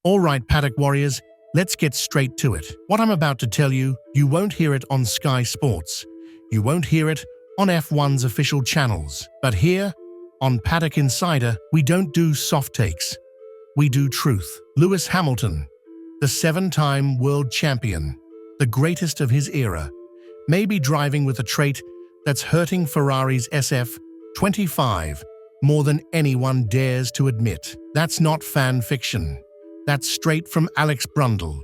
All right, Paddock Warriors, let's get straight to it. What I'm about to tell you, you won't hear it on Sky Sports. You won't hear it on F1's official channels. But here, on Paddock Insider, we don't do soft takes. We do truth. Lewis Hamilton, the 7-time world champion, the greatest of his era, may be driving with a trait that's hurting Ferrari's SF25 more than anyone dares to admit. That's not fan fiction. That's straight from Alex Brundle,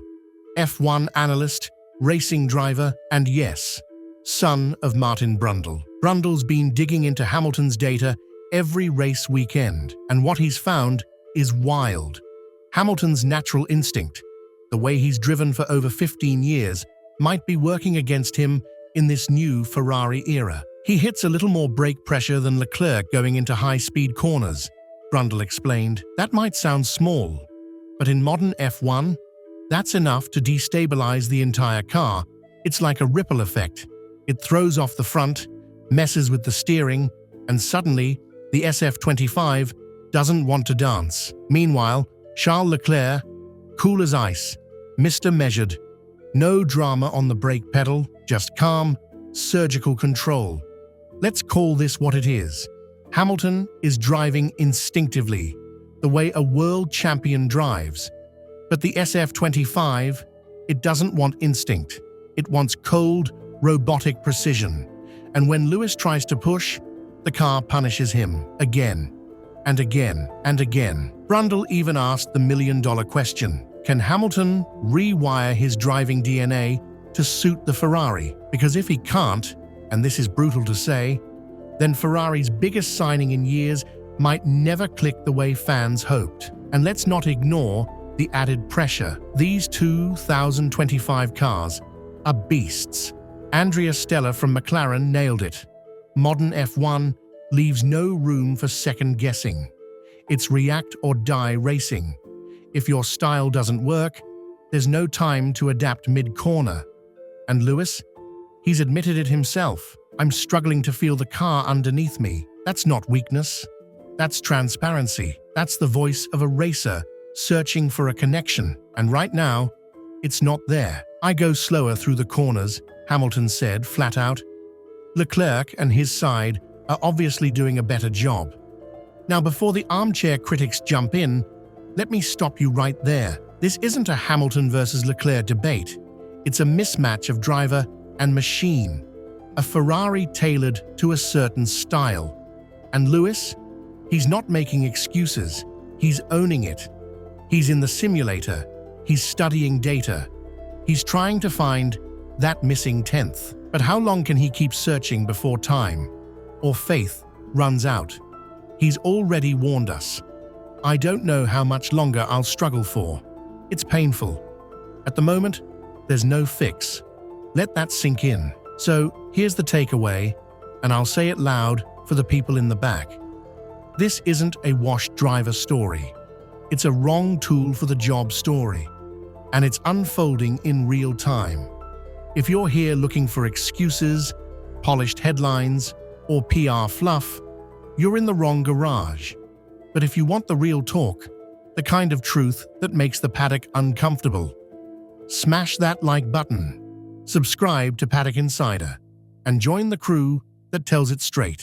F1 analyst, racing driver, and yes, son of Martin Brundle. Brundle's been digging into Hamilton's data every race weekend, and what he's found is wild. Hamilton's natural instinct, the way he's driven for over 15 years, might be working against him in this new Ferrari era. He hits a little more brake pressure than Leclerc going into high-speed corners, Brundle explained. That might sound small, but in modern F1, that's enough to destabilize the entire car. It's like a ripple effect. It throws off the front, messes with the steering, and suddenly, the SF25 doesn't want to dance. Meanwhile, Charles Leclerc, cool as ice, Mr. Measured. No drama on the brake pedal, just calm, surgical control. Let's call this what it is. Hamilton is driving instinctively, the way a world champion drives. But the SF25, it doesn't want instinct. It wants cold, robotic precision. And when Lewis tries to push, the car punishes him again and again and again. Brundle even asked the million-dollar question: can Hamilton rewire his driving DNA to suit the Ferrari? Because if he can't, and this is brutal to say, then Ferrari's biggest signing in years might never click the way fans hoped. And let's not ignore the added pressure. These 2025 cars are beasts. Andrea Stella from McLaren nailed it. Modern F1 leaves no room for second guessing. It's react or die racing. If your style doesn't work, there's no time to adapt mid-corner. And Lewis? He's admitted it himself. I'm struggling to feel the car underneath me. That's not weakness. That's transparency. That's the voice of a racer searching for a connection. And right now, it's not there. I go slower through the corners, Hamilton said flat out. Leclerc and his side are obviously doing a better job. Now, before the armchair critics jump in, let me stop you right there. This isn't a Hamilton versus Leclerc debate. It's a mismatch of driver and machine. A Ferrari tailored to a certain style. And Lewis? He's not making excuses. He's owning it. He's in the simulator. He's studying data. He's trying to find that missing tenth. But how long can he keep searching before time or faith runs out? He's already warned us. I don't know how much longer I'll struggle for. It's painful. At the moment, there's no fix. Let that sink in. So here's the takeaway, and I'll say it loud for the people in the back. This isn't a washed driver story. It's a wrong tool for the job story, and it's unfolding in real time. If you're here looking for excuses, polished headlines, or PR fluff, you're in the wrong garage. But if you want the real talk, the kind of truth that makes the paddock uncomfortable, smash that like button, subscribe to Paddock Insider, and join the crew that tells it straight.